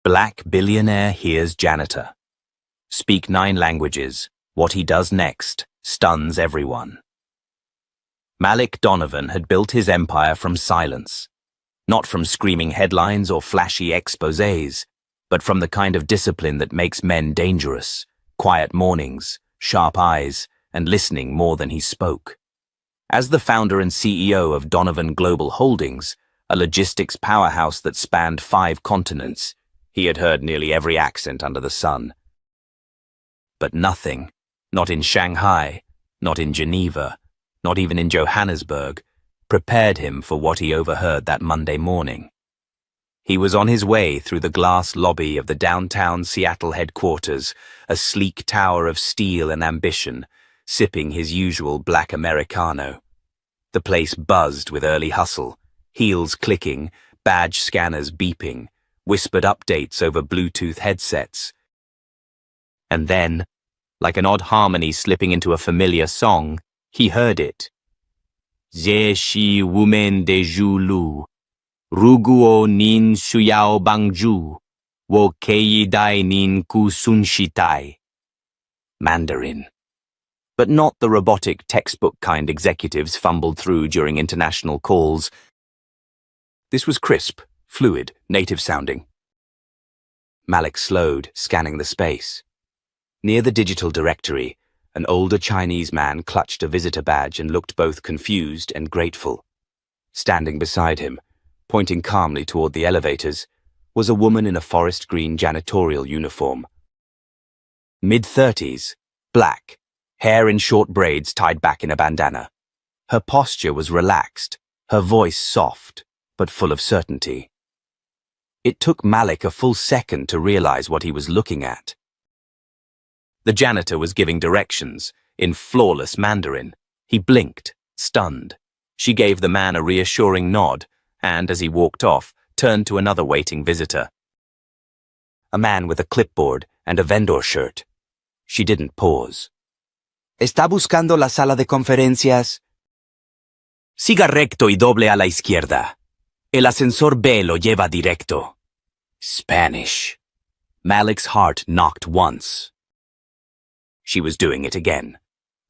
Black billionaire hears janitor. Speak 9 languages. What he does next stuns everyone. Malik Donovan had built his empire from silence. Not from screaming headlines or flashy exposés, but from the kind of discipline that makes men dangerous. Quiet mornings, sharp eyes, and listening more than he spoke. As the founder and CEO of Donovan Global Holdings, a logistics powerhouse that spanned 5 continents, he had heard nearly every accent under the sun. But nothing, not in Shanghai, not in Geneva, not even in Johannesburg, prepared him for what he overheard that Monday morning. He was on his way through the glass lobby of the downtown Seattle headquarters, a sleek tower of steel and ambition, sipping his usual black Americano. The place buzzed with early hustle, heels clicking, badge scanners beeping, whispered updates over Bluetooth headsets. And then, like an odd harmony slipping into a familiar song, he heard it. Ze shi women de ju lu, ruguo nin shuyao bangju, wo kei dai nin ku sun shitai. Mandarin. But not the robotic textbook kind executives fumbled through during international calls. This was crisp, fluid, native-sounding. Malik slowed, scanning the space. Near the digital directory, an older Chinese man clutched a visitor badge and looked both confused and grateful. Standing beside him, pointing calmly toward the elevators, was a woman in a forest green janitorial uniform. Mid-30s, black, hair in short braids tied back in a bandana. Her posture was relaxed, her voice soft, but full of certainty. It took Malik a full second to realize what he was looking at. The janitor was giving directions, in flawless Mandarin. He blinked, stunned. She gave the man a reassuring nod, and as he walked off, turned to another waiting visitor. A man with a clipboard and a vendor shirt. She didn't pause. ¿Está buscando la sala de conferencias? Siga recto y doble a la izquierda. El ascensor B lo lleva directo. Spanish. Malik's heart knocked once. She was doing it again.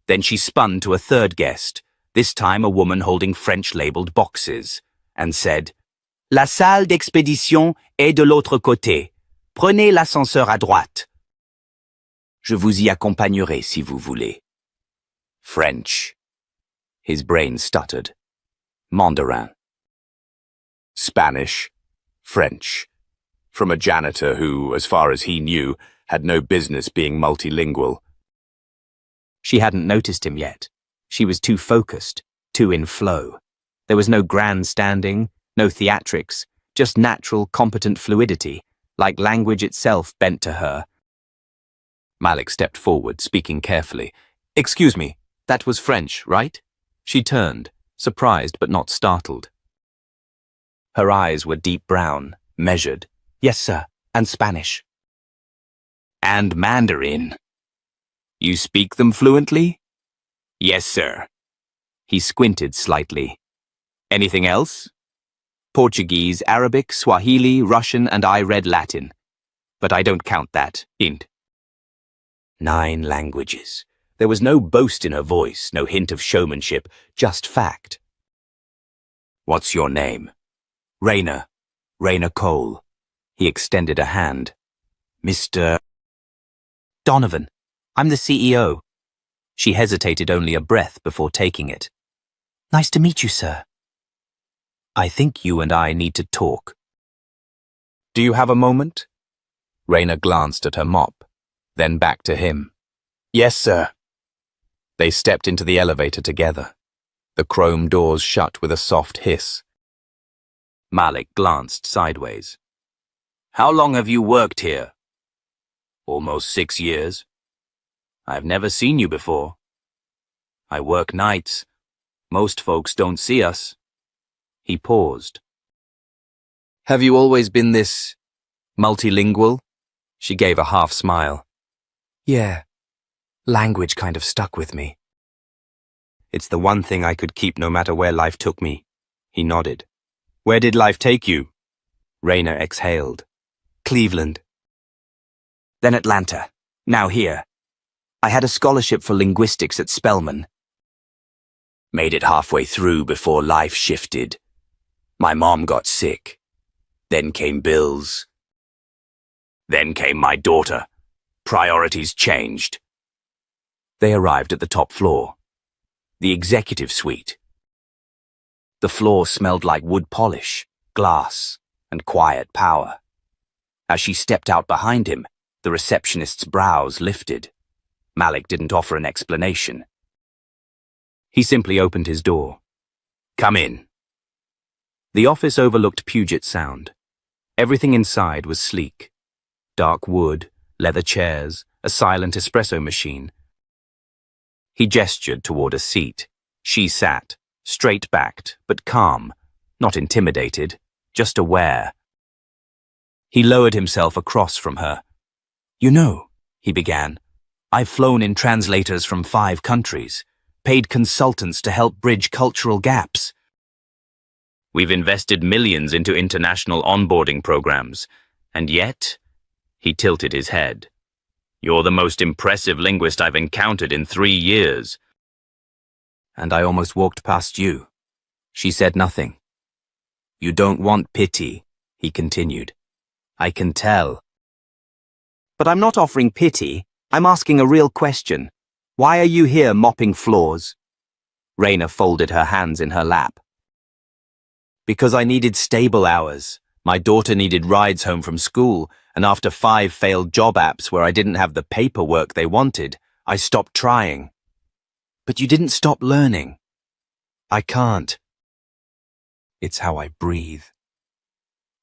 Then she spun to a third guest, this time a woman holding French-labeled boxes, and said, La salle d'expédition est de l'autre côté. Prenez l'ascenseur à droite. Je vous y accompagnerai si vous voulez. French. His brain stuttered. Mandarin. Spanish. French. From a janitor who, as far as he knew, had no business being multilingual. She hadn't noticed him yet. She was too focused, too in flow. There was no grandstanding, no theatrics, just natural, competent fluidity, like language itself bent to her. Malik stepped forward, speaking carefully. Excuse me, that was French, right? She turned, surprised but not startled. Her eyes were deep brown, measured. Yes, sir, and Spanish. And Mandarin. You speak them fluently? Yes, sir. He squinted slightly. Anything else? Portuguese, Arabic, Swahili, Russian, and I read Latin. But I don't count that, int. 9 languages. There was no boast in her voice, no hint of showmanship, just fact. What's your name? Raina. Raina Cole. He extended a hand. Mr. Donovan. I'm the CEO. She hesitated only a breath before taking it. Nice to meet you, sir. I think you and I need to talk. Do you have a moment? Raina glanced at her mop, then back to him. Yes, sir. They stepped into the elevator together. The chrome doors shut with a soft hiss. Malik glanced sideways. How long have you worked here? Almost 6 years. I've never seen you before. I work nights. Most folks don't see us. He paused. Have you always been this multilingual? She gave a half smile. Yeah. Language kind of stuck with me. It's the one thing I could keep no matter where life took me. He nodded. Where did life take you? Raina exhaled. Cleveland. Then Atlanta. Now here. I had a scholarship for linguistics at Spelman. Made it halfway through before life shifted. My mom got sick. Then came bills. Then came my daughter. Priorities changed. They arrived at the top floor. The executive suite. The floor smelled like wood polish, glass, and quiet power. As she stepped out behind him, the receptionist's brows lifted. Malik didn't offer an explanation. He simply opened his door. Come in. The office overlooked Puget Sound. Everything inside was sleek. Dark wood, leather chairs, a silent espresso machine. He gestured toward a seat. She sat, straight-backed, but calm, not intimidated, just aware. He lowered himself across from her. You know, he began, I've flown in translators from 5 countries, paid consultants to help bridge cultural gaps. We've invested millions into international onboarding programs, and yet, he tilted his head. You're the most impressive linguist I've encountered in 3 years. And I almost walked past you. She said nothing. You don't want pity, he continued. I can tell. But I'm not offering pity. I'm asking a real question. Why are you here mopping floors? Raina folded her hands in her lap. Because I needed stable hours. My daughter needed rides home from school, and after 5 failed job apps where I didn't have the paperwork they wanted, I stopped trying. But you didn't stop learning. I can't. It's how I breathe.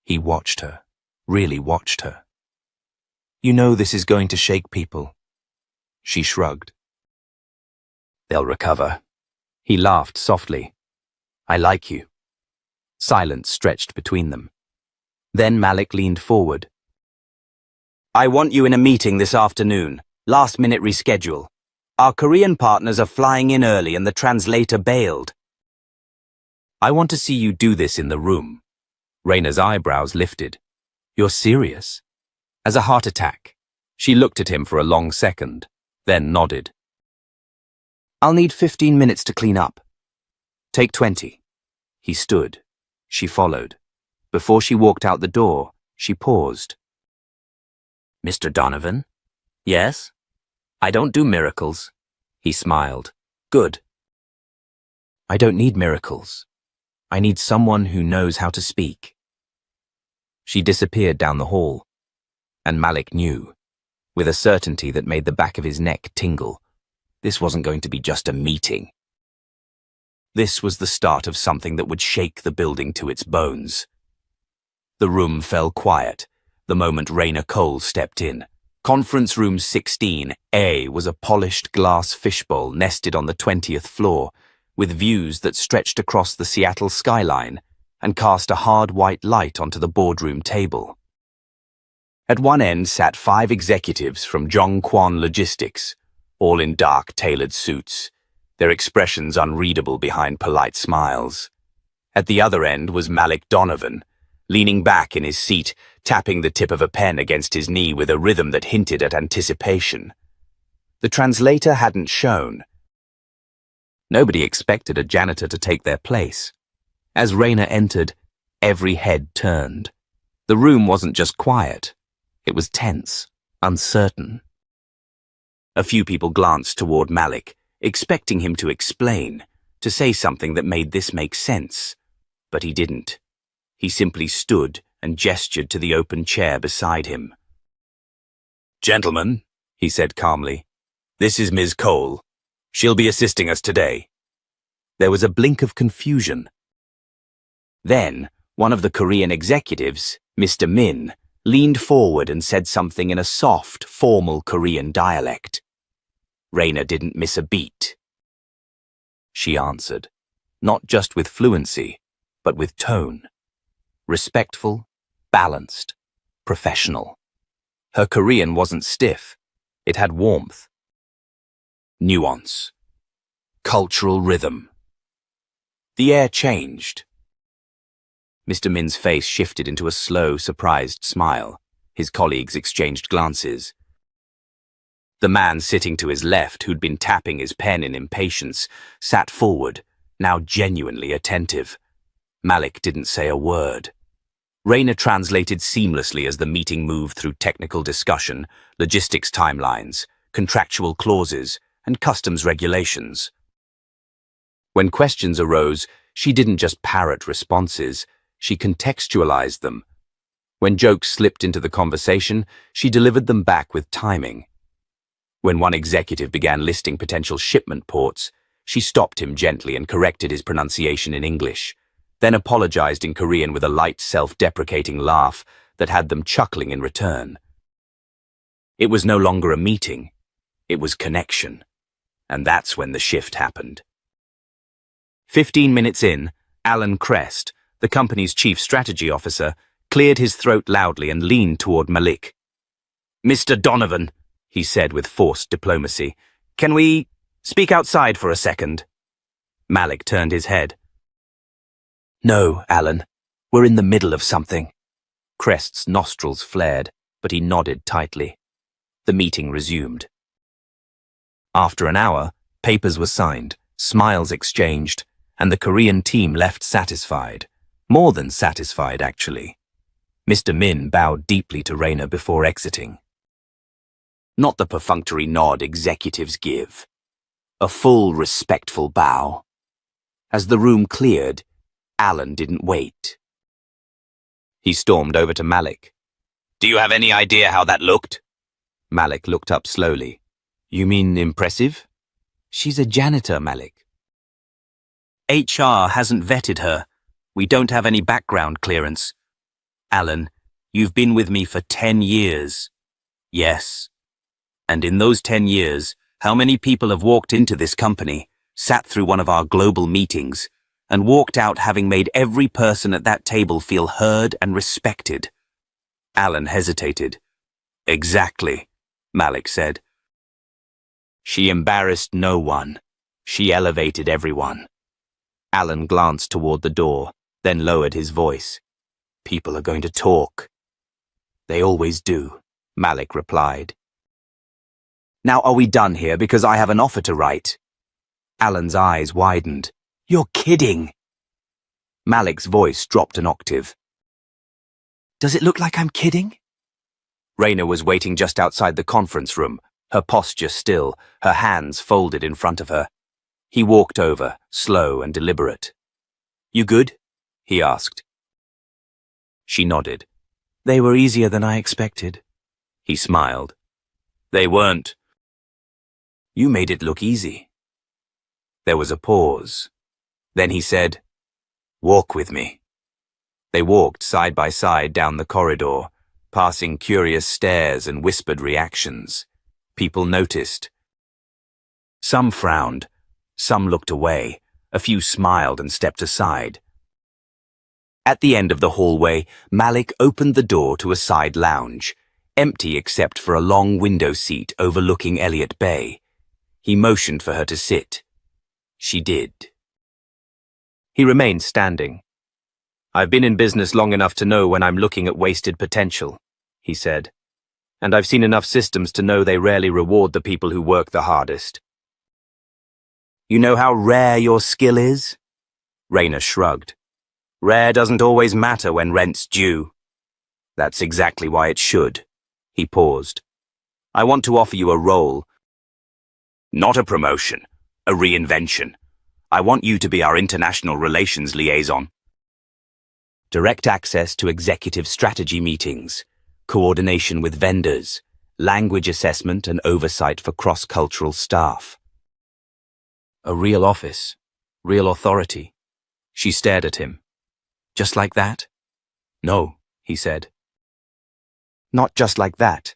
He watched her, really watched her. You know this is going to shake people. She shrugged. They'll recover. He laughed softly. I like you. Silence stretched between them. Then Malik leaned forward. I want you in a meeting this afternoon. Last-minute reschedule. Our Korean partners are flying in early and the translator bailed. I want to see you do this in the room. Raina's eyebrows lifted. You're serious? As a heart attack. She looked at him for a long second, then nodded. I'll need 15 minutes to clean up. Take 20. He stood. She followed. Before she walked out the door, she paused. Mr. Donovan? Yes? I don't do miracles. He smiled. Good. I don't need miracles. I need someone who knows how to speak. She disappeared down the hall, and Malik knew, with a certainty that made the back of his neck tingle, this wasn't going to be just a meeting. This was the start of something that would shake the building to its bones. The room fell quiet the moment Raina Cole stepped in. Conference room 16A was a polished glass fishbowl nested on the 20th floor, with views that stretched across the Seattle skyline and cast a hard white light onto the boardroom table. At one end sat 5 executives from Zhongquan Logistics, all in dark, tailored suits, their expressions unreadable behind polite smiles. At the other end was Malik Donovan, leaning back in his seat, tapping the tip of a pen against his knee with a rhythm that hinted at anticipation. The translator hadn't shown. Nobody expected a janitor to take their place. As Raina entered, every head turned. The room wasn't just quiet. It was tense, uncertain. A few people glanced toward Malik, expecting him to explain, to say something that made this make sense. But he didn't. He simply stood and gestured to the open chair beside him. Gentlemen, he said calmly, this is Ms. Cole. She'll be assisting us today. There was a blink of confusion. Then, one of the Korean executives, Mr. Min, leaned forward and said something in a soft, formal Korean dialect. Raina didn't miss a beat. She answered, not just with fluency, but with tone. Respectful, balanced, professional. Her Korean wasn't stiff. It had warmth. Nuance. Cultural rhythm. The air changed. Mr. Min's face shifted into a slow, surprised smile. His colleagues exchanged glances. The man sitting to his left, who'd been tapping his pen in impatience, sat forward, now genuinely attentive. Malik didn't say a word. Rayner translated seamlessly as the meeting moved through technical discussion, logistics timelines, contractual clauses, and customs regulations. When questions arose, she didn't just parrot responses, she contextualized them. When jokes slipped into the conversation, she delivered them back with timing. When one executive began listing potential shipment ports, she stopped him gently and corrected his pronunciation in English, then apologized in Korean with a light, self-deprecating laugh that had them chuckling in return. It was no longer a meeting, it was connection. And that's when the shift happened. 15 minutes in, Alan Crest, the company's chief strategy officer, cleared his throat loudly and leaned toward Malik. "Mr. Donovan," he said with forced diplomacy, "can we speak outside for a second?" Malik turned his head. "No, Alan. We're in the middle of something." Crest's nostrils flared, but he nodded tightly. The meeting resumed. After an hour, papers were signed, smiles exchanged, and the Korean team left satisfied. More than satisfied, actually. Mr. Min bowed deeply to Rayner before exiting. Not the perfunctory nod executives give. A full, respectful bow. As the room cleared, Alan didn't wait. He stormed over to Malik. "Do you have any idea how that looked?" Malik looked up slowly. "You mean impressive?" "She's a janitor, Malik." "HR hasn't vetted her. We don't have any background clearance." "Alan, you've been with me for 10 years. "Yes. And in those 10 years, how many people have walked into this company, sat through one of our global meetings, and walked out having made every person at that table feel heard and respected?" Alan hesitated. "Exactly," Malik said. "She embarrassed no one. She elevated everyone." Alan glanced toward the door, then lowered his voice. "People are going to talk." "They always do," Malik replied. "Now are we done here because I have an offer to write?" Alan's eyes widened. "You're kidding!" Malik's voice dropped an octave. "Does it look like I'm kidding?" Rayner was waiting just outside the conference room, her posture still, her hands folded in front of her. He walked over, slow and deliberate. "You good?" he asked. She nodded. "They were easier than I expected." He smiled. "They weren't. You made it look easy." There was a pause. Then he said, "Walk with me." They walked side by side down the corridor, passing curious stares and whispered reactions. People noticed. Some frowned, some looked away, a few smiled and stepped aside. At the end of the hallway, Malik opened the door to a side lounge, empty except for a long window seat overlooking Elliott Bay. He motioned for her to sit. She did. He remained standing. "I've been in business long enough to know when I'm looking at wasted potential," he said. "And I've seen enough systems to know they rarely reward the people who work the hardest." "You know how rare your skill is?" Rayner shrugged. "Rare doesn't always matter when rent's due." "That's exactly why it should." He paused. "I want to offer you a role. Not a promotion, a reinvention. I want you to be our international relations liaison. Direct access to executive strategy meetings, coordination with vendors, language assessment and oversight for cross-cultural staff. A real office, real authority. She stared at him. "Just like that?" "No," he said. "Not just like that.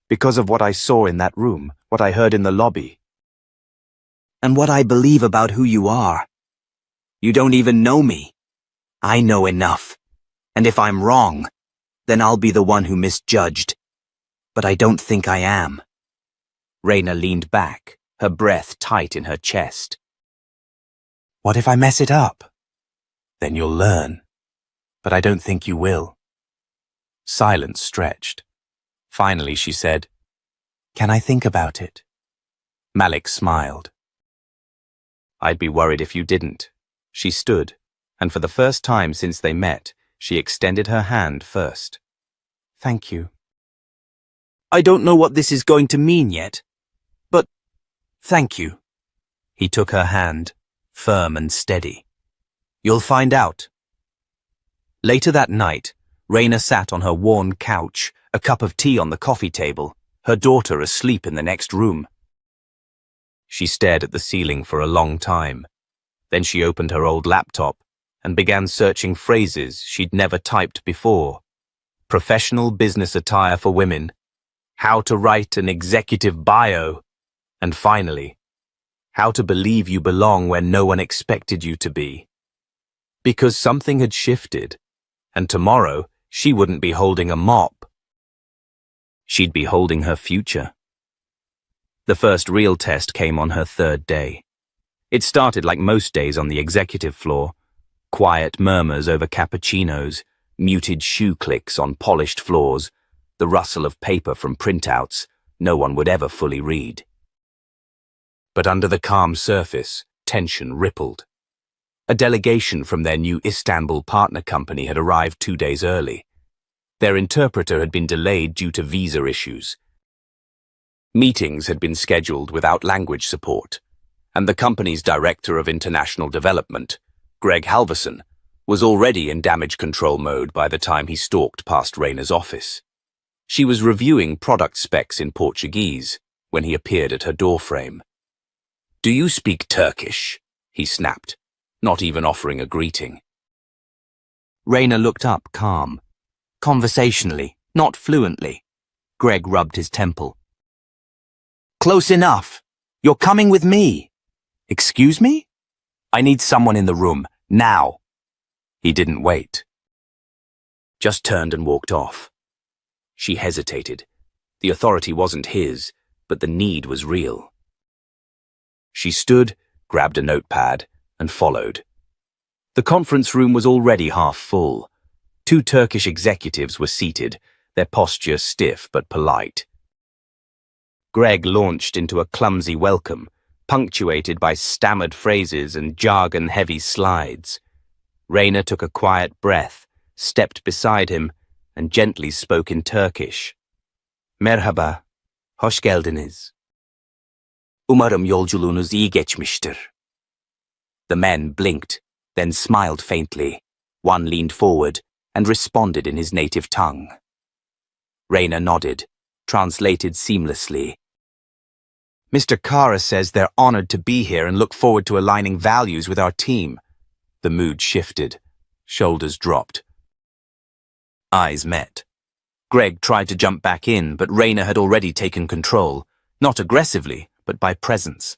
Because of what I saw in that room, what I heard in the lobby. And what I believe about who you are. You don't even know me. I know enough. And if I'm wrong, then I'll be the one who misjudged. But I don't think I am." Rayner leaned back, her breath tight in her chest. "What if I mess it up?" "Then you'll learn. But I don't think you will." Silence stretched. Finally, she said, "Can I think about it?" Malik smiled. "I'd be worried if you didn't." She stood, and for the first time since they met, she extended her hand first. "Thank you." "I don't know what this is going to mean yet, but thank you." He took her hand, firm and steady. "You'll find out." Later that night, Raina sat on her worn couch, a cup of tea on the coffee table, her daughter asleep in the next room. She stared at the ceiling for a long time. Then she opened her old laptop and began searching phrases she'd never typed before. Professional business attire for women, how to write an executive bio, and finally, how to believe you belong when no one expected you to be. Because something had shifted, and tomorrow she wouldn't be holding a mop. She'd be holding her future. The first real test came on her third day. It started like most days on the executive floor. Quiet murmurs over cappuccinos, muted shoe clicks on polished floors, the rustle of paper from printouts no one would ever fully read. But under the calm surface, tension rippled. A delegation from their new Istanbul partner company had arrived 2 days early. Their interpreter had been delayed due to visa issues. Meetings had been scheduled without language support, and the company's director of international development, Greg Halverson, was already in damage control mode by the time he stalked past Raina's office. She was reviewing product specs in Portuguese when he appeared at her doorframe. "Do you speak Turkish?" he snapped, not even offering a greeting. Raina looked up, calm. Conversationally, not fluently. Greg rubbed his temple. "Close enough. You're coming with me." "Excuse me? I need someone in the room, now." He didn't wait. Just turned and walked off. She hesitated. The authority wasn't his, but the need was real. She stood, grabbed a notepad, and followed. The conference room was already half full. 2 Turkish executives were seated, their posture stiff but polite. Greg launched into a clumsy welcome, punctuated by stammered phrases and jargon-heavy slides. Raina took a quiet breath, stepped beside him, and gently spoke in Turkish. "Merhaba, hoş geldiniz. Umarım yolculuğunuz iyi geçmiştir." The men blinked, then smiled faintly. One leaned forward and responded in his native tongue. Raina nodded, translated seamlessly. "Mr. Kara says they're honored to be here and look forward to aligning values with our team." The mood shifted. Shoulders dropped. Eyes met. Greg tried to jump back in, but Raina had already taken control, not aggressively, but by presence.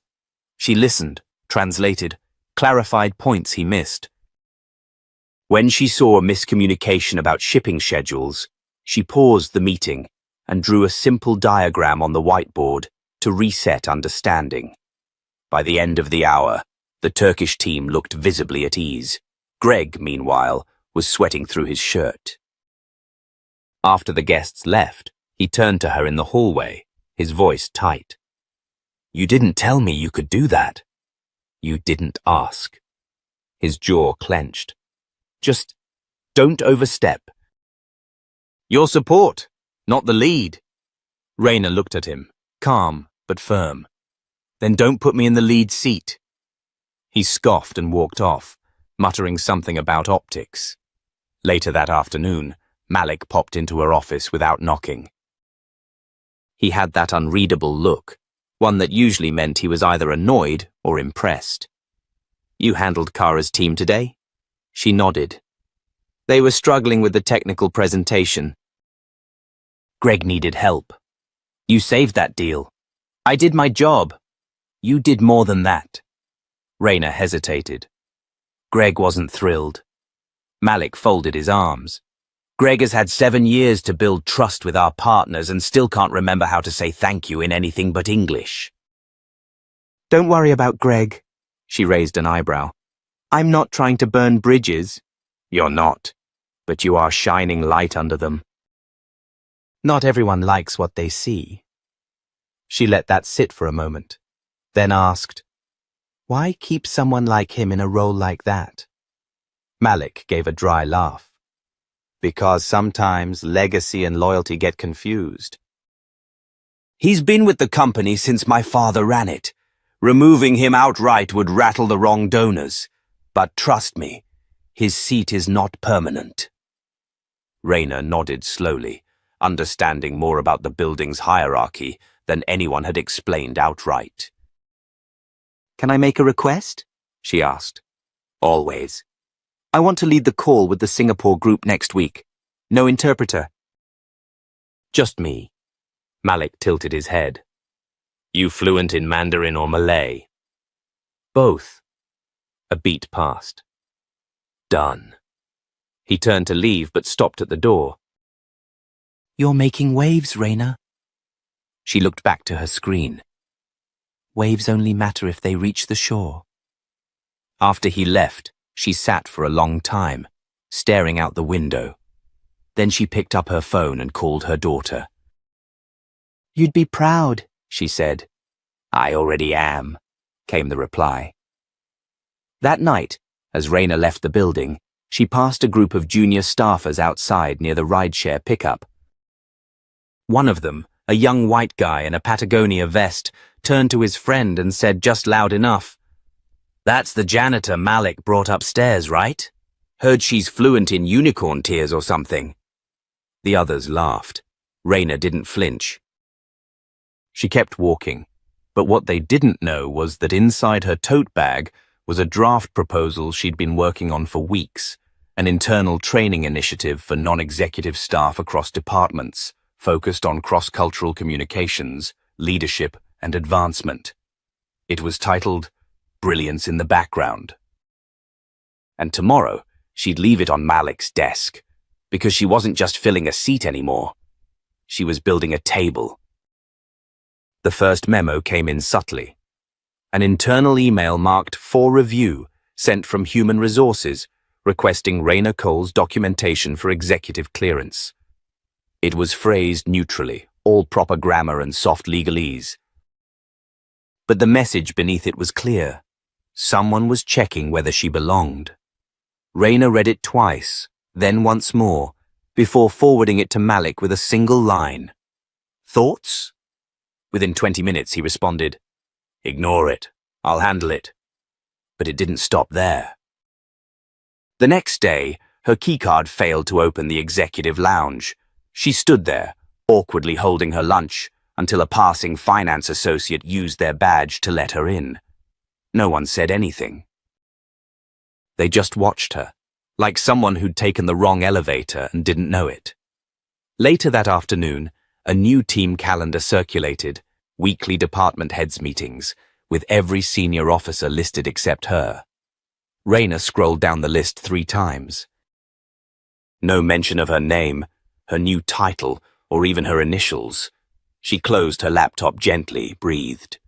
She listened, translated, clarified points he missed. When she saw a miscommunication about shipping schedules, she paused the meeting and drew a simple diagram on the whiteboard to reset understanding. By the end of the hour, the Turkish team looked visibly at ease. Greg, meanwhile, was sweating through his shirt. After the guests left, he turned to her in the hallway, his voice tight. "You didn't tell me you could do that. You didn't ask." His jaw clenched. "Just don't overstep." "Your support, not the lead." Raina looked at him, calm but firm. "Then don't put me in the lead seat." He scoffed and walked off, muttering something about optics. Later that afternoon, Malik popped into her office without knocking. He had that unreadable look, one that usually meant he was either annoyed or impressed. "You handled Kara's team today?" She nodded. "They were struggling with the technical presentation. Greg needed help. You saved that deal. I did my job. You did more than that." Raina hesitated. Greg wasn't thrilled. Malik folded his arms. "Greg has had 7 years to build trust with our partners and still can't remember how to say thank you in anything but English." "Don't worry about Greg." She raised an eyebrow. "I'm not trying to burn bridges." "You're not, but you are shining light under them." Not everyone likes what they see. She let that sit for a moment, then asked, "Why keep someone like him in a role like that?" Malik gave a dry laugh. "Because sometimes legacy and loyalty get confused. He's been with the company since my father ran it. Removing him outright would rattle the wrong donors. But trust me, his seat is not permanent." Rayner nodded slowly, understanding more about the building's hierarchy than anyone had explained outright. "Can I make a request?" she asked. "Always." "I want to lead the call with the Singapore group next week. No interpreter." "Just me." Malik tilted his head. "You fluent in Mandarin or Malay?" "Both." A beat passed. "Done." He turned to leave but stopped at the door. "You're making waves, Rayner." She looked back to her screen. "Waves only matter if they reach the shore." After he left, she sat for a long time, staring out the window. Then she picked up her phone and called her daughter. "You'd be proud," she said. "I already am," came the reply. That night, as Rayner left the building, she passed a group of junior staffers outside near the rideshare pickup. One of them, a young white guy in a Patagonia vest, turned to his friend and said just loud enough, "That's the janitor Malik brought upstairs, right? Heard she's fluent in unicorn tears or something." The others laughed. Rayner didn't flinch. She kept walking, but what they didn't know was that inside her tote bag was a draft proposal she'd been working on for weeks, an internal training initiative for non-executive staff across departments, focused on cross-cultural communications, leadership, and advancement. It was titled Brilliance in the Background. And tomorrow, she'd leave it on Malik's desk, because she wasn't just filling a seat anymore. She was building a table. The first memo came in subtly. An internal email marked "For Review" sent from Human Resources, requesting Rayner Cole's documentation for executive clearance. It was phrased neutrally, all proper grammar and soft legalese. But the message beneath it was clear. Someone was checking whether she belonged. Rayner read it twice, then once more, before forwarding it to Malik with a single line. "Thoughts?" Within 20 minutes he responded, "Ignore it. I'll handle it." But it didn't stop there. The next day, her keycard failed to open the executive lounge. She stood there, awkwardly holding her lunch, until a passing finance associate used their badge to let her in. No one said anything. They just watched her, like someone who'd taken the wrong elevator and didn't know it. Later that afternoon, a new team calendar circulated, weekly department heads meetings, with every senior officer listed except her. Rayner scrolled down the list 3 times. No mention of her name, her new title, or even her initials. She closed her laptop gently, breathed.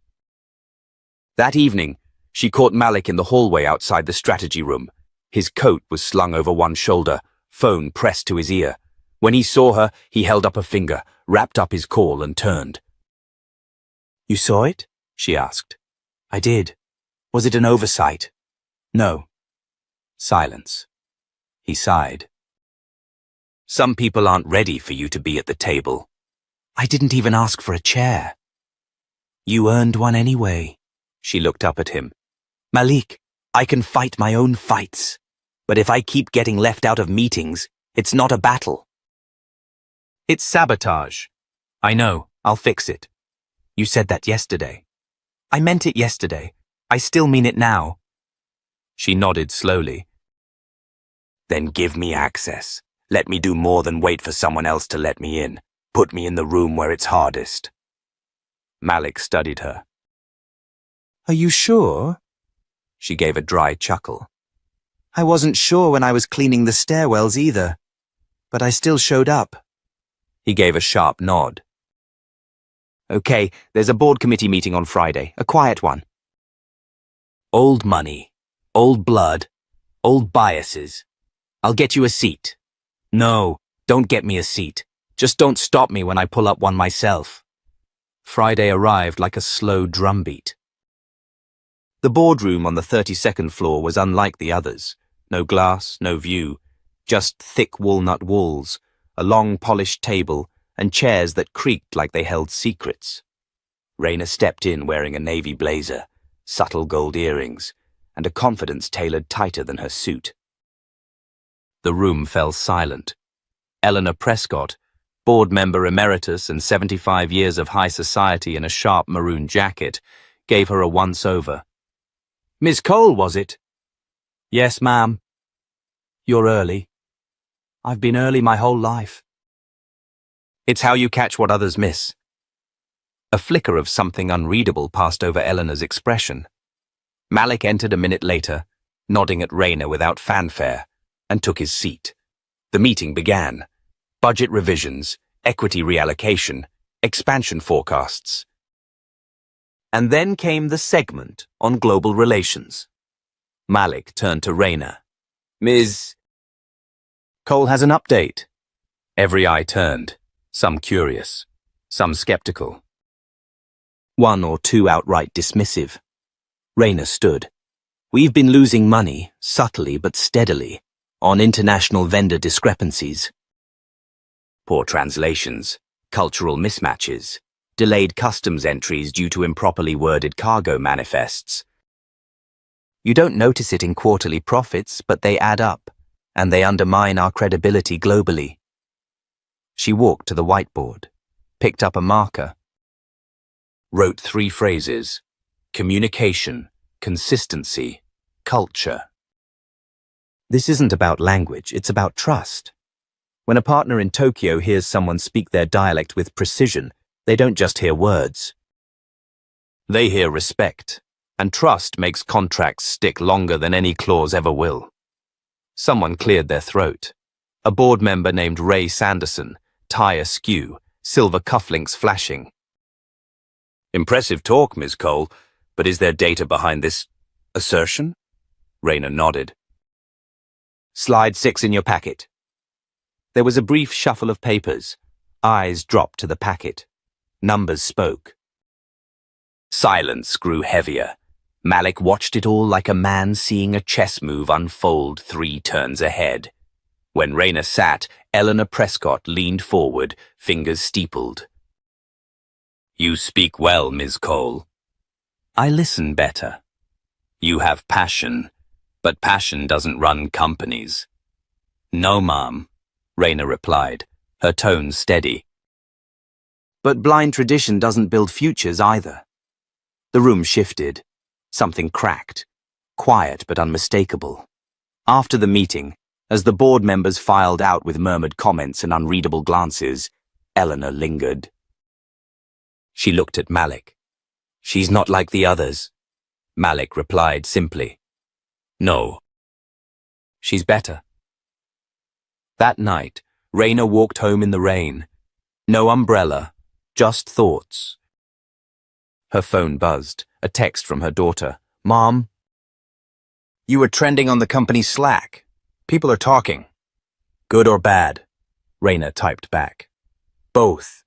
That evening, she caught Malik in the hallway outside the strategy room. His coat was slung over one shoulder, phone pressed to his ear. When he saw her, he held up a finger, wrapped up his call, and turned. "You saw it?" she asked. "I did. Was it an oversight?" "No." Silence. He sighed. "Some people aren't ready for you to be at the table." "I didn't even ask for a chair." "You earned one anyway." She looked up at him. "Malik, I can fight my own fights. But if I keep getting left out of meetings, it's not a battle." "It's sabotage." "I know. I'll fix it." "You said that yesterday." "I meant it yesterday. I still mean it now." She nodded slowly. "Then give me access. Let me do more than wait for someone else to let me in. Put me in the room where it's hardest." Malik studied her. "Are you sure?" She gave a dry chuckle. "I wasn't sure when I was cleaning the stairwells either. But I still showed up." He gave a sharp nod. "Okay, there's a board committee meeting on Friday, a quiet one." "Old money, old blood, old biases. I'll get you a seat." "No, don't get me a seat. Just don't stop me when I pull up one myself. Friday arrived like a slow drumbeat. The boardroom on the 32nd floor was unlike the others. No glass, no view, just thick walnut walls, a long polished table, and chairs that creaked like they held secrets. Raina stepped in wearing a navy blazer, subtle gold earrings, and a confidence tailored tighter than her suit. The room fell silent. Eleanor Prescott, board member emeritus and 75 years of high society in a sharp maroon jacket, gave her a once-over. "Miss Cole, was it?" "Yes, ma'am." "You're early." "I've been early my whole life." It's how you catch what others miss. A flicker of something unreadable passed over Eleanor's expression. Malik entered a minute later, nodding at Raina without fanfare, and took his seat. The meeting began. Budget revisions, equity reallocation, expansion forecasts. And then came the segment on global relations. Malik turned to Raina. "Ms. Cole has an update." Every eye turned, some curious, some skeptical. One or two outright dismissive. Raina stood. "We've been losing money, subtly but steadily, on international vendor discrepancies. Poor translations, cultural mismatches, delayed customs entries due to improperly worded cargo manifests. You don't notice it in quarterly profits, but they add up, and they undermine our credibility globally." She walked to the whiteboard, picked up a marker, wrote 3 phrases: communication, consistency, culture. This isn't about language, it's about trust. When a partner in Tokyo hears someone speak their dialect with precision, they don't just hear words. They hear respect, and trust makes contracts stick longer than any clause ever will. Someone cleared their throat. A board member named Ray Sanderson, tie askew, silver cufflinks flashing. "Impressive talk, Ms. Cole, but is there data behind this assertion?" Raina nodded. "Slide 6 in your packet." There was a brief shuffle of papers. Eyes dropped to the packet. Numbers spoke. Silence grew heavier. Malik watched it all like a man seeing a chess move unfold 3 turns ahead. When Raina sat, Eleanor Prescott leaned forward, fingers steepled. "You speak well, Ms. Cole." "I listen better." "You have passion, but passion doesn't run companies." "No, ma'am," Raina replied, her tone steady. "But blind tradition doesn't build futures either." The room shifted. Something cracked. Quiet but unmistakable. After the meeting, as the board members filed out with murmured comments and unreadable glances, Eleanor lingered. She looked at Malik. "She's not like the others." Malik replied simply, "No." "She's better." That night, Raina walked home in the rain. No umbrella, just thoughts. Her phone buzzed, a text from her daughter. "Mom?" "You were trending on the company's Slack. People are talking." "Good or bad?" Raina typed back. "Both."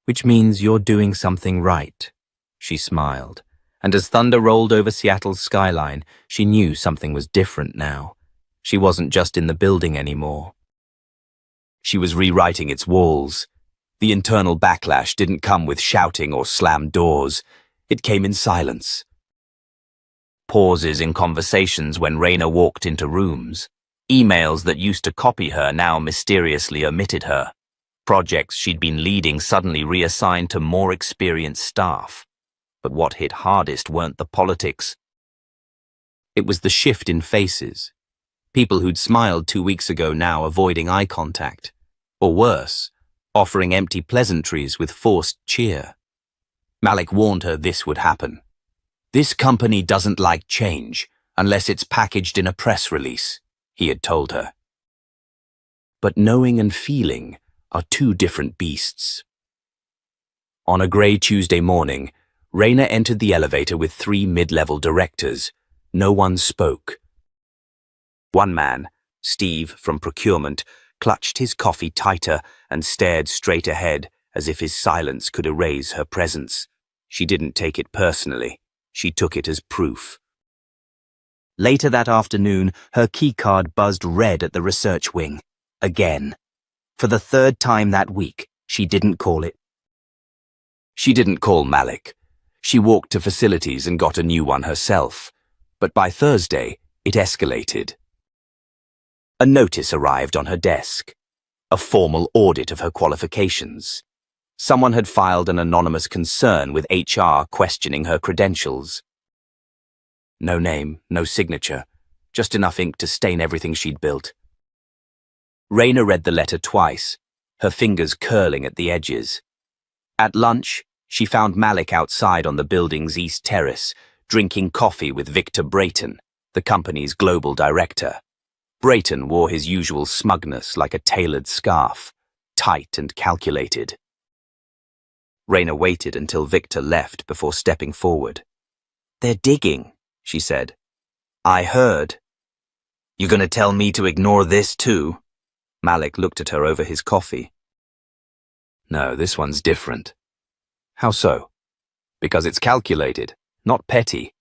"Which means you're doing something right," she smiled. And as thunder rolled over Seattle's skyline, she knew something was different now. She wasn't just in the building anymore. She was rewriting its walls. The internal backlash didn't come with shouting or slammed doors. It came in silence. Pauses in conversations when Raina walked into rooms. Emails that used to copy her now mysteriously omitted her. Projects she'd been leading suddenly reassigned to more experienced staff. But what hit hardest weren't the politics. It was the shift in faces. People who'd smiled 2 weeks ago now avoiding eye contact. Or worse, offering empty pleasantries with forced cheer. Malik warned her this would happen. "This company doesn't like change unless it's packaged in a press release," he had told her. But knowing and feeling are 2 different beasts. On a grey Tuesday morning, Raina entered the elevator with 3 mid-level directors. No one spoke. One man, Steve from procurement, clutched his coffee tighter and stared straight ahead as if his silence could erase her presence. She didn't take it personally. She took it as proof. Later that afternoon, her keycard buzzed red at the research wing. Again. For the third time that week, she didn't call it. She didn't call Malik. She walked to facilities and got a new one herself. But by Thursday, it escalated. A notice arrived on her desk. A formal audit of her qualifications. Someone had filed an anonymous concern with HR questioning her credentials. No name, no signature, just enough ink to stain everything she'd built. Raina read the letter twice, her fingers curling at the edges. At lunch, she found Malik outside on the building's east terrace, drinking coffee with Victor Brayton, the company's global director. Brayton wore his usual smugness like a tailored scarf, tight and calculated. Raina waited until Victor left before stepping forward. "They're digging," she said. "I heard." "You gonna tell me to ignore this too?" Malik looked at her over his coffee. "No, this one's different." "How so?" "Because it's calculated, not petty.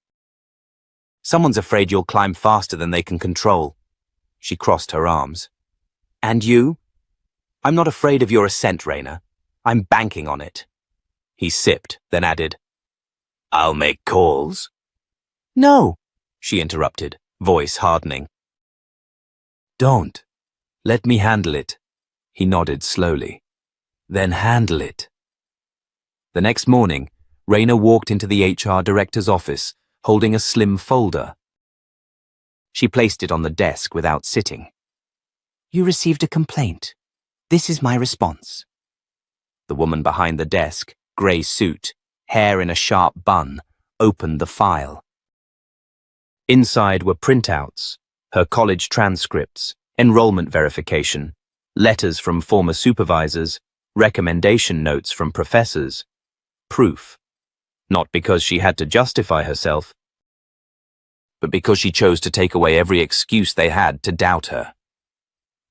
Someone's afraid you'll climb faster than they can control." She crossed her arms. "And you?" "I'm not afraid of your ascent, Raina. I'm banking on it." He sipped, then added, "I'll make calls." "No," she interrupted, voice hardening. "Don't. Let me handle it." He nodded slowly. "Then handle it." The next morning, Raina walked into the HR director's office, holding a slim folder. She placed it on the desk without sitting. "You received a complaint. This is my response." The woman behind the desk, grey suit, hair in a sharp bun, opened the file. Inside were printouts, her college transcripts, enrollment verification, letters from former supervisors, recommendation notes from professors. Proof. Not because she had to justify herself, but because she chose to take away every excuse they had to doubt her.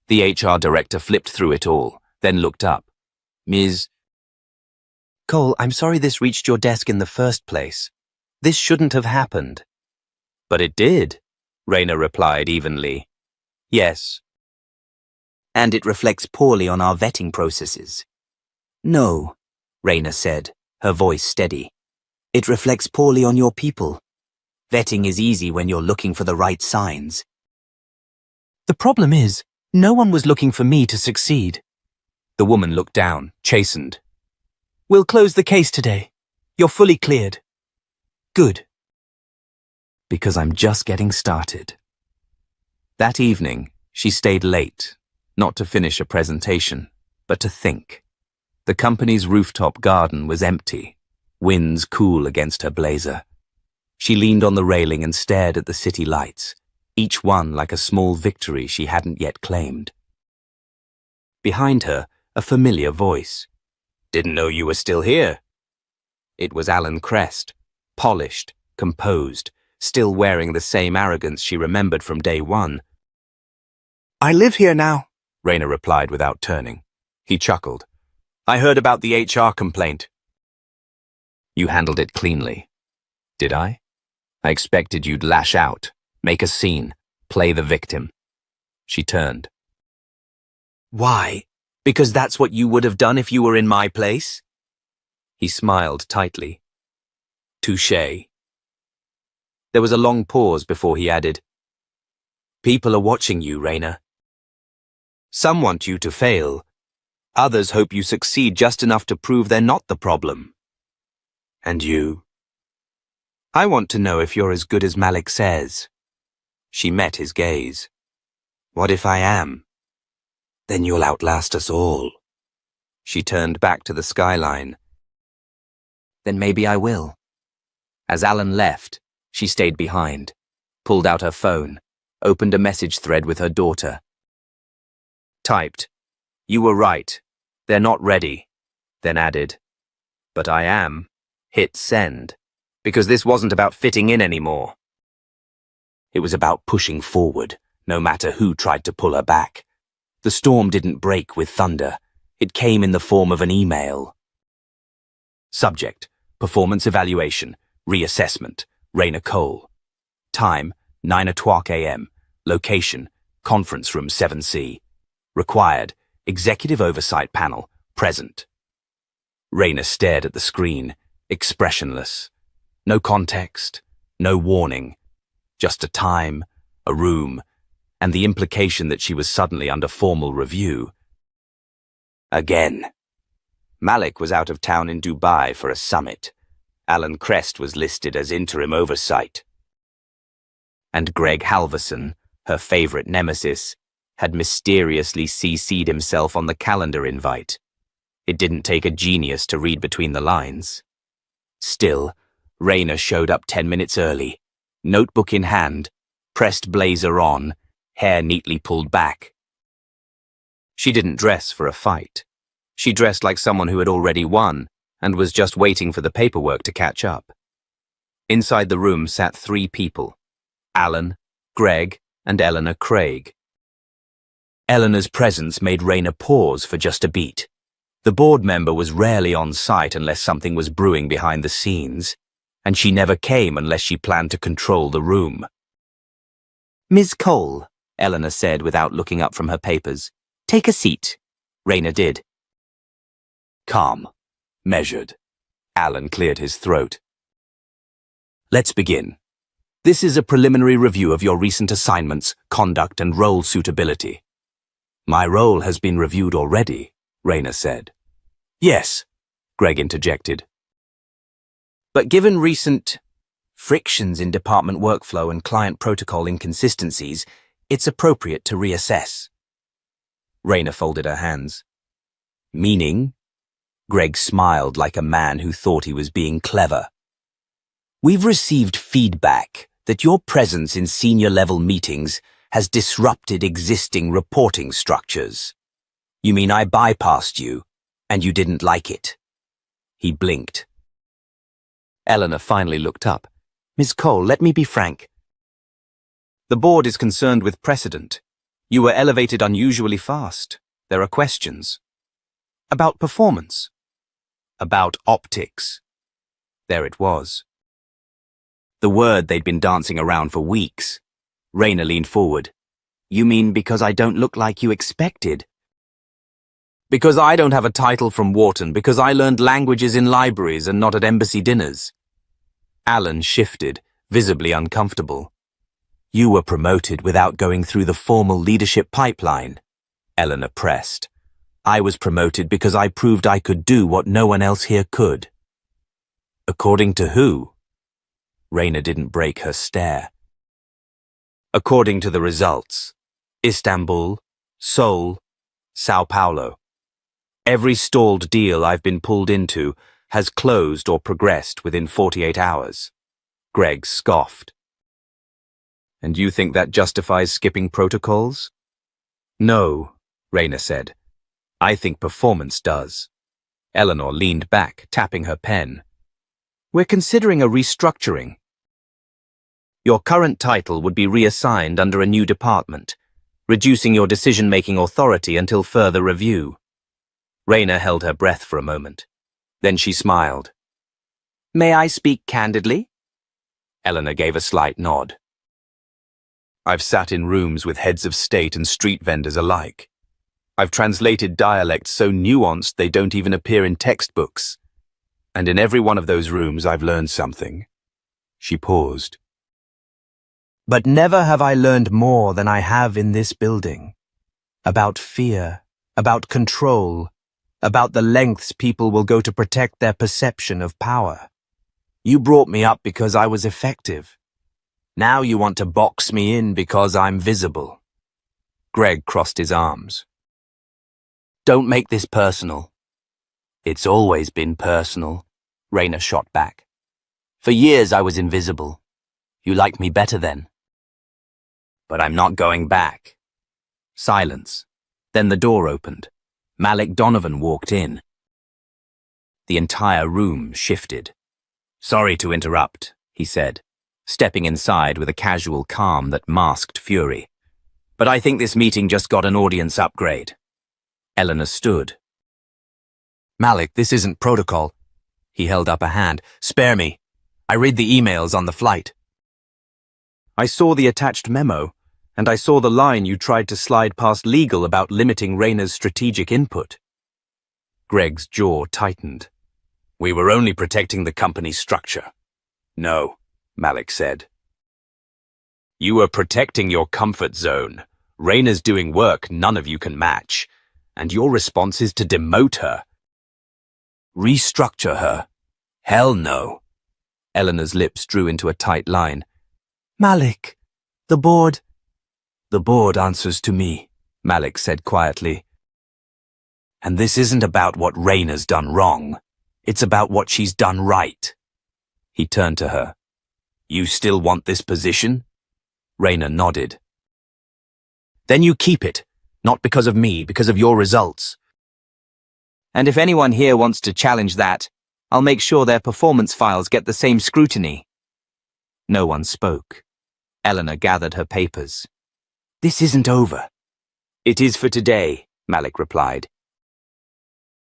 The HR director flipped through it all, then looked up. "Ms. Cole, I'm sorry this reached your desk in the first place. This shouldn't have happened." "But it did," Raina replied evenly. "Yes." "And it reflects poorly on our vetting processes." "No," Raina said, her voice steady. "It reflects poorly on your people. Vetting is easy when you're looking for the right signs." "The problem is, no one was looking for me to succeed." The woman looked down, chastened. "We'll close the case today. You're fully cleared." "Good." "Because I'm just getting started." That evening, she stayed late, not to finish a presentation, but to think. The company's rooftop garden was empty, winds cool against her blazer. She leaned on the railing and stared at the city lights, each one like a small victory she hadn't yet claimed. Behind her, a familiar voice. "Didn't know you were still here." It was Alan Crest, polished, composed, still wearing the same arrogance she remembered from day one. "I live here now," Raina replied without turning. He chuckled. "I heard about the HR complaint." "You handled it cleanly." "Did I? I expected you'd lash out, make a scene, play the victim." She turned. "Why? Because that's what you would have done if you were in my place?" He smiled tightly. "Touché." There was a long pause before he added, "People are watching you, Raina. Some want you to fail. Others hope you succeed just enough to prove they're not the problem. And you? I want to know if you're as good as Malik says." She met his gaze. "What if I am? Then you'll outlast us all." She turned back to the skyline. "Then maybe I will." As Alan left, she stayed behind, pulled out her phone, opened a message thread with her daughter. Typed, "You were right. They're not ready." Then added, "But I am." Hit send, because this wasn't about fitting in anymore. It was about pushing forward, no matter who tried to pull her back. The storm didn't break with thunder. It came in the form of an email. Subject: Performance Evaluation, Reassessment, Raina Cole. Time: 9:00 a.m. Location: Conference Room 7C. Required: Executive Oversight Panel, present. Raina stared at the screen, expressionless. No context, no warning. Just a time, a room, and the implication that she was suddenly under formal review. Again. Malik was out of town in Dubai for a summit. Alan Crest was listed as interim oversight. And Greg Halverson, her favorite nemesis, had mysteriously CC'd himself on the calendar invite. It didn't take a genius to read between the lines. Still, Raina showed up 10 minutes early, notebook in hand, pressed blazer on, hair neatly pulled back. She didn't dress for a fight. She dressed like someone who had already won and was just waiting for the paperwork to catch up. Inside the room sat 3 people: Alan, Greg, and Eleanor Craig. Eleanor's presence made Raina pause for just a beat. The board member was rarely on site unless something was brewing behind the scenes, and she never came unless she planned to control the room. "Ms. Cole," Eleanor said without looking up from her papers. "Take a seat." Raina did. Calm, measured. Alan cleared his throat. "Let's begin. This is a preliminary review of your recent assignments, conduct, and role suitability." "My role has been reviewed already," Raina said. "Yes," Greg interjected. "But given recent frictions in department workflow and client protocol inconsistencies, it's appropriate to reassess." Raina folded her hands. "Meaning?" Greg smiled like a man who thought he was being clever. "We've received feedback that your presence in senior-level meetings has disrupted existing reporting structures. You mean I bypassed you, and you didn't like it?" He blinked. Eleanor finally looked up. "Ms. Cole, let me be frank. The board is concerned with precedent. You were elevated unusually fast. There are questions. About performance. About optics." There it was. The word they'd been dancing around for weeks. Raina leaned forward. "You mean because I don't look like you expected?" "Because I don't have a title from Wharton, because I learned languages in libraries and not at embassy dinners." Alan shifted, visibly uncomfortable. "You were promoted without going through the formal leadership pipeline," Eleanor pressed. "I was promoted because I proved I could do what no one else here could." "According to who?" Raina didn't break her stare. "According to the results. Istanbul, Seoul, Sao Paulo. Every stalled deal I've been pulled into has closed or progressed within 48 hours. Greg scoffed. "And you think that justifies skipping protocols?" "No," Raina said. "I think performance does." Eleanor leaned back, tapping her pen. "We're considering a restructuring. Your current title would be reassigned under a new department, reducing your decision-making authority until further review." Raina held her breath for a moment. Then she smiled. "May I speak candidly?" Eleanor gave a slight nod. "I've sat in rooms with heads of state and street vendors alike. I've translated dialects so nuanced they don't even appear in textbooks. And in every one of those rooms I've learned something." She paused. "But never have I learned more than I have in this building. About fear, about control, about the lengths people will go to protect their perception of power. You brought me up because I was effective. Now you want to box me in because I'm visible." Greg crossed his arms. "Don't make this personal." "It's always been personal," Raina shot back. "For years I was invisible. You liked me better then." "But I'm not going back." Silence. Then the door opened. Malik Donovan walked in. The entire room shifted. "Sorry to interrupt," he said, stepping inside with a casual calm that masked fury. But I think this meeting just got an audience upgrade. Eleanor stood. Malik, this isn't protocol. He held up a hand. Spare me. I read the emails on the flight. I saw the attached memo, and I saw the line you tried to slide past legal about limiting Rayna's strategic input. Greg's jaw tightened. We were only protecting the company's structure. No, Malik said. You were protecting your comfort zone. Rayna's doing work none of you can match, and your response is to demote her. Restructure her? Hell no. Eleanor's lips drew into a tight line. Malik, the board... The board answers to me, Malik said quietly. And this isn't about what Rayna's done wrong. It's about what she's done right. He turned to her. You still want this position? Rayna nodded. Then you keep it, not because of me, because of your results. And if anyone here wants to challenge that, I'll make sure their performance files get the same scrutiny. No one spoke. Eleanor gathered her papers. This isn't over. It is for today, Malik replied.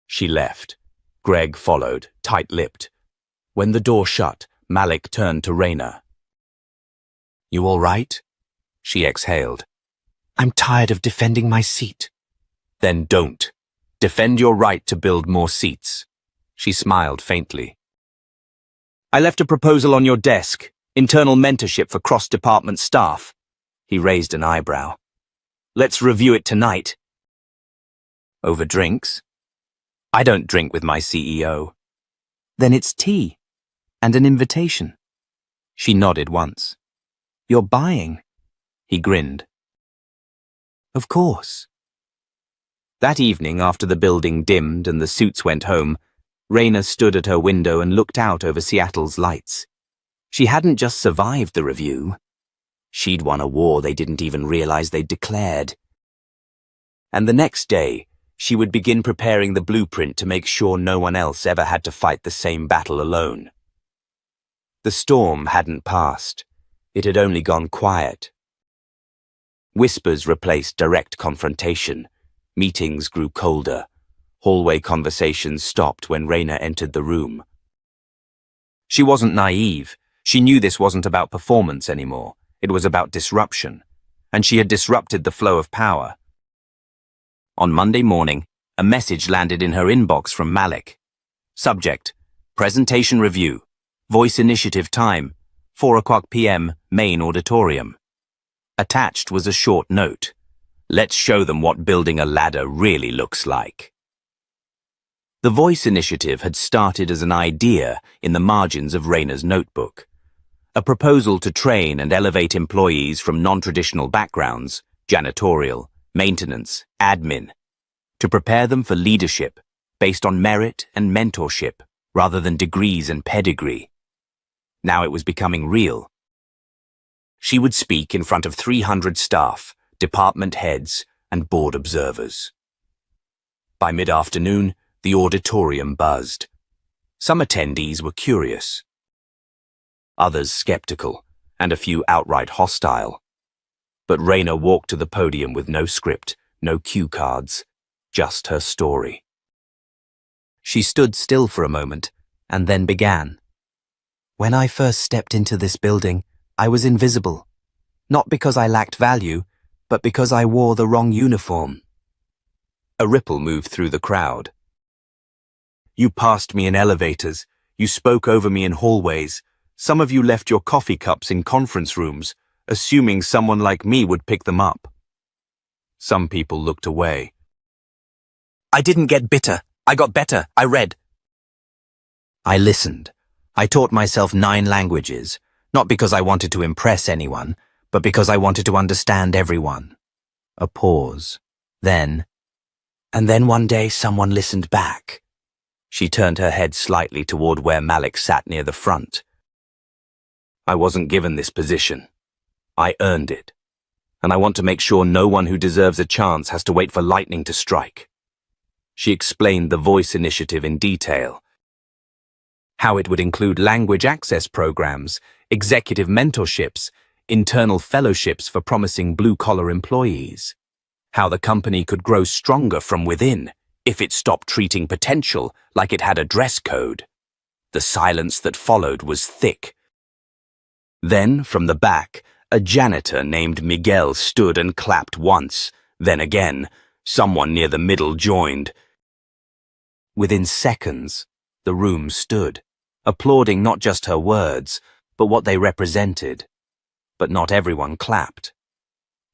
She left. Greg followed, tight-lipped. When the door shut, Malik turned to Rayna. You all right? She exhaled. I'm tired of defending my seat. Then don't. Defend your right to build more seats. She smiled faintly. I left a proposal on your desk, internal mentorship for cross-department staff. He raised an eyebrow. Let's review it tonight. Over drinks? I don't drink with my CEO. Then it's tea, and an invitation. She nodded once. You're buying? He grinned. Of course. That evening, after the building dimmed and the suits went home, Rayna stood at her window and looked out over Seattle's lights. She hadn't just survived the review. She'd won a war they didn't even realize they'd declared. And the next day, she would begin preparing the blueprint to make sure no one else ever had to fight the same battle alone. The storm hadn't passed. It had only gone quiet. Whispers replaced direct confrontation. Meetings grew colder. Hallway conversations stopped when Rayna entered the room. She wasn't naive. She knew this wasn't about performance anymore. It was about disruption. And she had disrupted the flow of power. On Monday morning, a message landed in her inbox from Malik. Subject: Presentation Review. Voice Initiative Time. 4:00 p.m. Main Auditorium. Attached was a short note. Let's show them what building a ladder really looks like. The Voice Initiative had started as an idea in the margins of Rayna's notebook. A proposal to train and elevate employees from non-traditional backgrounds, janitorial, maintenance, admin, to prepare them for leadership based on merit and mentorship rather than degrees and pedigree. Now it was becoming real. She would speak in front of 300 staff, department heads, and board observers. By mid-afternoon, the auditorium buzzed. Some attendees were curious, others skeptical, and a few outright hostile. But Rayna walked to the podium with no script, no cue cards, just her story. She stood still for a moment, and then began. When I first stepped into this building, I was invisible. Not because I lacked value, but because I wore the wrong uniform. A ripple moved through the crowd. You passed me in elevators. You spoke over me in hallways. Some of you left your coffee cups in conference rooms, assuming someone like me would pick them up. Some people looked away. I didn't get bitter. I got better. I read. I listened. I taught myself 9 languages, not because I wanted to impress anyone, but because I wanted to understand everyone. A pause. And then one day someone listened back. She turned her head slightly toward where Malik sat near the front. I wasn't given this position. I earned it. And I want to make sure no one who deserves a chance has to wait for lightning to strike. She explained the Voice Initiative in detail. How it would include language access programs, executive mentorships, internal fellowships for promising blue-collar employees, how the company could grow stronger from within if it stopped treating potential like it had a dress code. The silence that followed was thick. Then, from the back, a janitor named Miguel stood and clapped once, then again. Someone near the middle joined. Within seconds, the room stood, applauding not just her words, but what they represented. But not everyone clapped.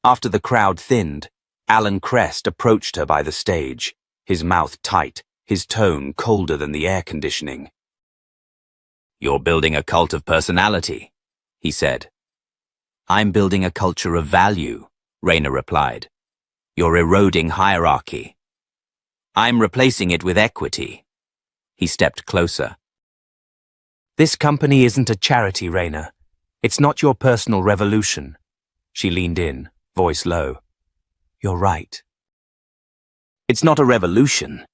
After the crowd thinned, Alan Crest approached her by the stage, his mouth tight, his tone colder than the air conditioning. "You're building a cult of personality," he said. "I'm building a culture of value," Raina replied. "You're eroding hierarchy." "I'm replacing it with equity." He stepped closer. "This company isn't a charity, Raina. It's not your personal revolution." She leaned in, voice low. "You're right." "It's not a revolution.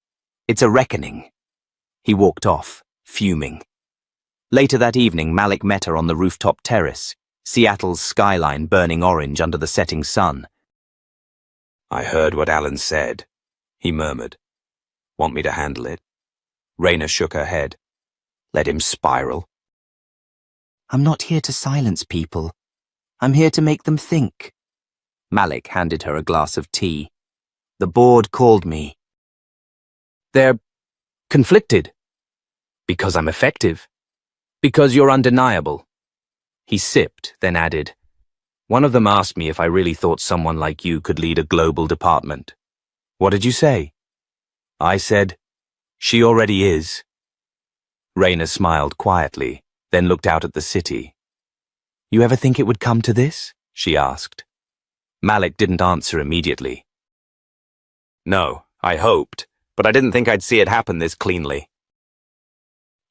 It's a reckoning." He walked off, fuming. Later that evening, Malik met her on the rooftop terrace, Seattle's skyline burning orange under the setting sun. "I heard what Alan said," he murmured. "Want me to handle it?" Raina shook her head. "Let him spiral." "I'm not here to silence people. I'm here to make them think." Malik handed her a glass of tea. "The board called me." "They're conflicted." "Because I'm effective. Because you're undeniable." He sipped, then added, "One of them asked me if I really thought someone like you could lead a global department." "What did you say?" "I said, she already is." Raina smiled quietly, then looked out at the city. "You ever think it would come to this?" she asked. Malik didn't answer immediately. "No, I hoped, but I didn't think I'd see it happen this cleanly."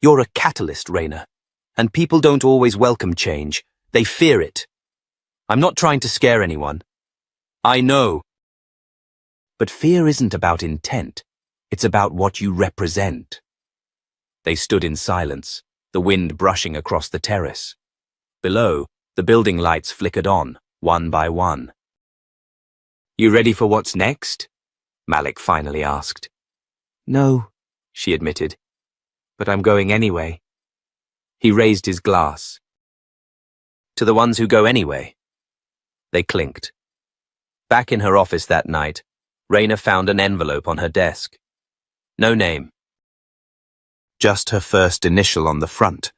"You're a catalyst, Raina, and people don't always welcome change. They fear it. I'm not trying to scare anyone. I know. But fear isn't about intent. It's about what you represent." They stood in silence, the wind brushing across the terrace. Below, the building lights flickered on, one by one. "You ready for what's next?" Malik finally asked. "No," she admitted, "but I'm going anyway." He raised his glass. "To the ones who go anyway." They clinked. Back in her office that night, Raina found an envelope on her desk. No name. Just her first initial on the front.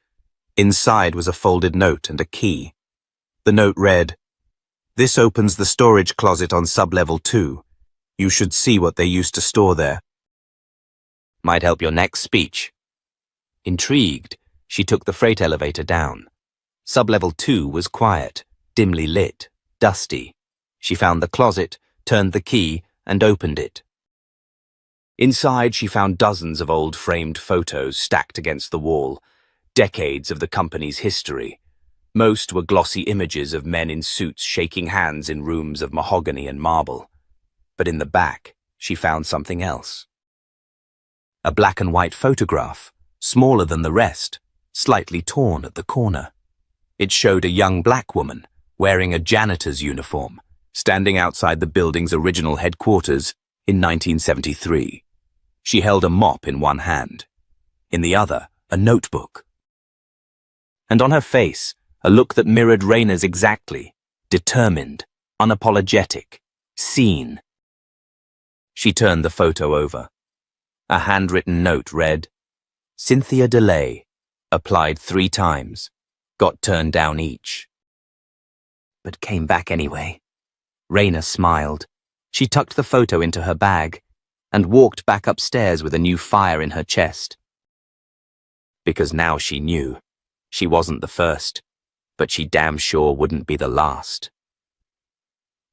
Inside was a folded note and a key. The note read, "This opens the storage closet on sub-level 2. You should see what they used to store there. Might help your next speech." Intrigued, she took the freight elevator down. Sub-level 2 was quiet, dimly lit, dusty. She found the closet, turned the key, and opened it. Inside, she found dozens of old framed photos stacked against the wall, decades of the company's history. Most were glossy images of men in suits shaking hands in rooms of mahogany and marble. But in the back, she found something else. A black and white photograph, smaller than the rest, slightly torn at the corner. It showed a young black woman, wearing a janitor's uniform, standing outside the building's original headquarters in 1973. She held a mop in one hand, in the other, a notebook. And on her face, a look that mirrored Raina's exactly, determined, unapologetic, seen. She turned the photo over. A handwritten note read, "Cynthia DeLay, applied 3 times, got turned down each." But came back anyway. Raina smiled. She tucked the photo into her bag and walked back upstairs with a new fire in her chest. Because now she knew. She wasn't the first, but she damn sure wouldn't be the last.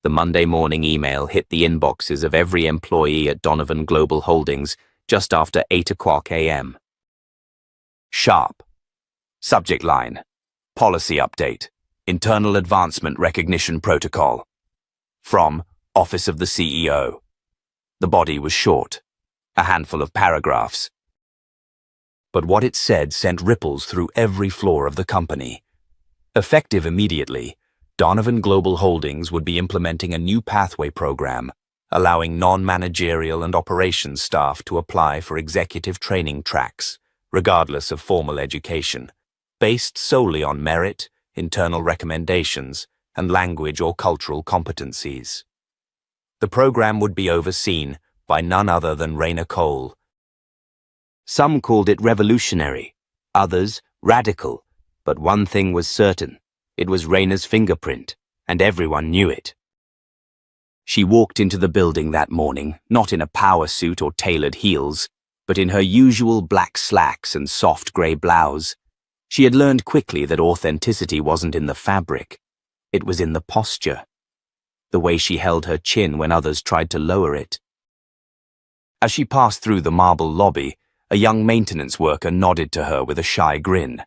The Monday morning email hit the inboxes of every employee at Donovan Global Holdings just after 8:00 a.m. Sharp. Subject line, Policy Update, Internal Advancement Recognition Protocol. From Office of the CEO. The body was short, a handful of paragraphs. But what it said sent ripples through every floor of the company. Effective immediately, Donovan Global Holdings would be implementing a new pathway program, allowing non-managerial and operations staff to apply for executive training tracks, regardless of formal education, based solely on merit, internal recommendations, and language or cultural competencies. The program would be overseen by none other than Raina Cole. Some called it revolutionary, others radical, but one thing was certain: it was Raina's fingerprint, and everyone knew it. She walked into the building that morning, not in a power suit or tailored heels, but in her usual black slacks and soft grey blouse. She had learned quickly that authenticity wasn't in the fabric, it was in the posture, the way she held her chin when others tried to lower it. As she passed through the marble lobby, a young maintenance worker nodded to her with a shy grin.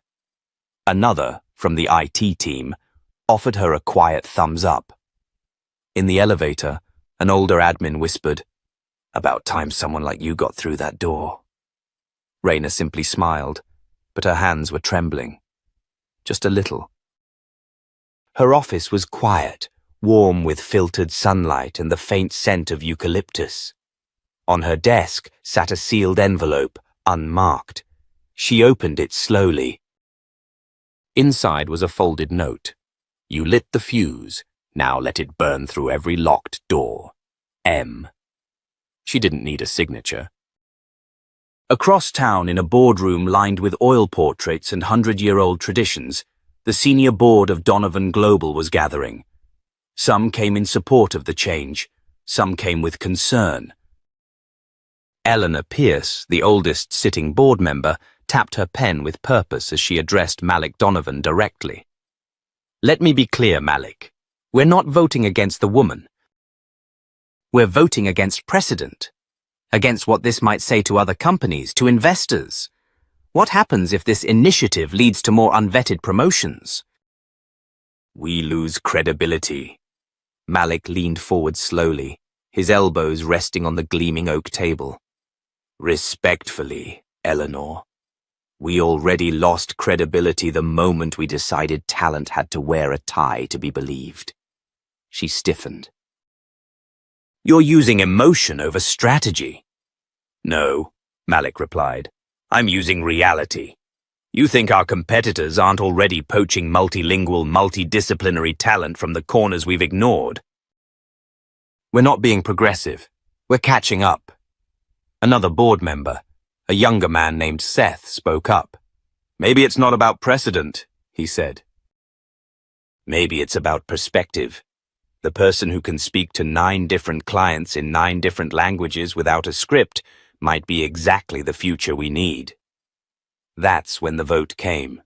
Another, from the IT team, offered her a quiet thumbs up. In the elevator, an older admin whispered, "About time someone like you got through that door." Raina simply smiled, but her hands were trembling. Just a little. Her office was quiet, warm with filtered sunlight and the faint scent of eucalyptus. On her desk sat a sealed envelope, unmarked. She opened it slowly. Inside was a folded note. "You lit the fuse. Now let it burn through every locked door. M." She didn't need a signature. Across town, in a boardroom lined with oil portraits and 100-year-old traditions, the senior board of Donovan Global was gathering. Some came in support of the change, some came with concern. Eleanor Pierce, the oldest sitting board member, tapped her pen with purpose as she addressed Malik Donovan directly. "Let me be clear, Malik. We're not voting against the woman. We're voting against precedent, against what this might say to other companies, to investors. What happens if this initiative leads to more unvetted promotions?" "We lose credibility." Malik leaned forward slowly, his elbows resting on the gleaming oak table. "Respectfully, Eleanor, we already lost credibility the moment we decided talent had to wear a tie to be believed." She stiffened. "You're using emotion over strategy." "No," Malik replied. "I'm using reality. You think our competitors aren't already poaching multilingual, multidisciplinary talent from the corners we've ignored? We're not being progressive. We're catching up." Another board member, a younger man named Seth, spoke up. "Maybe it's not about precedent," he said. "Maybe it's about perspective. The person who can speak to 9 different clients in 9 different languages without a script might be exactly the future we need." That's when the vote came.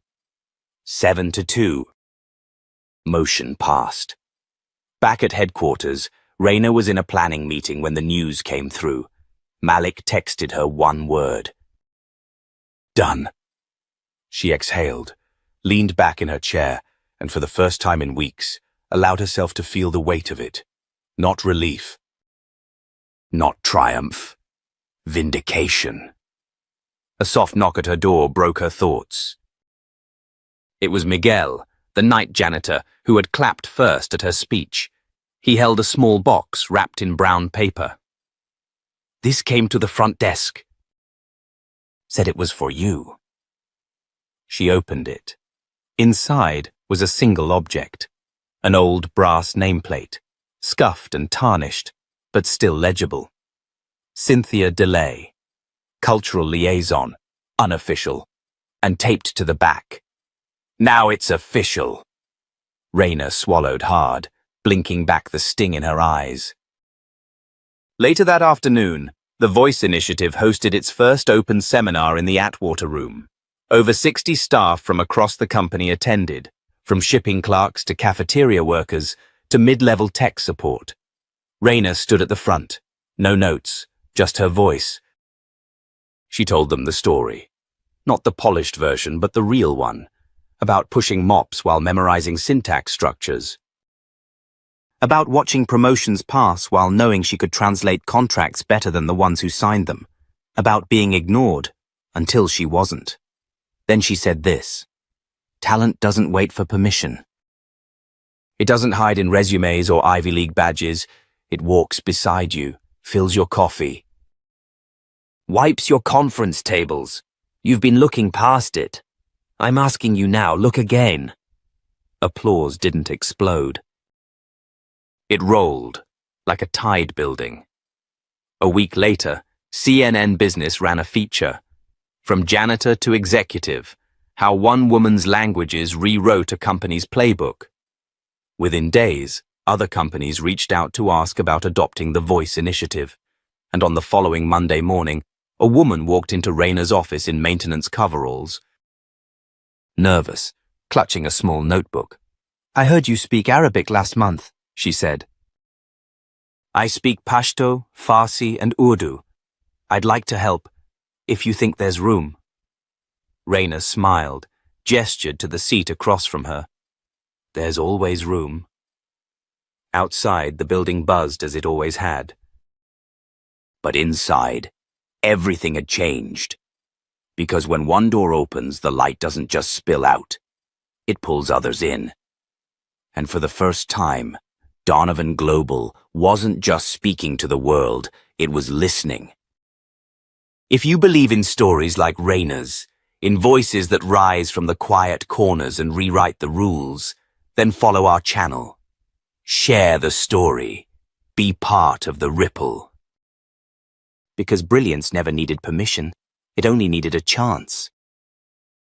7-2. Motion passed. Back at headquarters, Raina was in a planning meeting when the news came through. Malik texted her one word. "Done." She exhaled, leaned back in her chair, and for the first time in weeks, allowed herself to feel the weight of it. Not relief. Not triumph. Vindication. A soft knock at her door broke her thoughts. It was Miguel, the night janitor, who had clapped first at her speech. He held a small box wrapped in brown paper. "This came to the front desk. Said it was for you." She opened it. Inside was a single object, an old brass nameplate, scuffed and tarnished, but still legible. Cynthia DeLay, Cultural Liaison, unofficial, and taped to the back. "Now it's official." Raina swallowed hard, blinking back the sting in her eyes. Later that afternoon, the Voice Initiative hosted its first open seminar in the Atwater Room. Over 60 staff from across the company attended, from shipping clerks to cafeteria workers to mid-level tech support. Raina stood at the front, no notes, just her voice. She told them the story. Not the polished version, but the real one, about pushing mops while memorizing syntax structures. About watching promotions pass while knowing she could translate contracts better than the ones who signed them. About being ignored, until she wasn't. Then she said this: "Talent doesn't wait for permission." It doesn't hide in resumes or Ivy League badges. It walks beside you, fills your coffee. Wipes your conference tables. You've been looking past it. I'm asking you now, look again. Applause didn't explode. It rolled, like a tide building. A week later, CNN Business ran a feature. From janitor to executive, how one woman's languages rewrote a company's playbook. Within days, other companies reached out to ask about adopting the Voice initiative. And on the following Monday morning, a woman walked into Rayna's office in maintenance coveralls. Nervous, clutching a small notebook. I heard you speak Arabic last month, she said. I speak Pashto, Farsi, and Urdu. I'd like to help, if you think there's room. Rayna smiled, gestured to the seat across from her. There's always room. Outside, the building buzzed as it always had. But inside, everything had changed. Because when one door opens, the light doesn't just spill out. It pulls others in. And for the first time, Donovan Global wasn't just speaking to the world, it was listening. If you believe in stories like Rayna's, in voices that rise from the quiet corners and rewrite the rules, then follow our channel. Share the story. Be part of the ripple. Because brilliance never needed permission, it only needed a chance.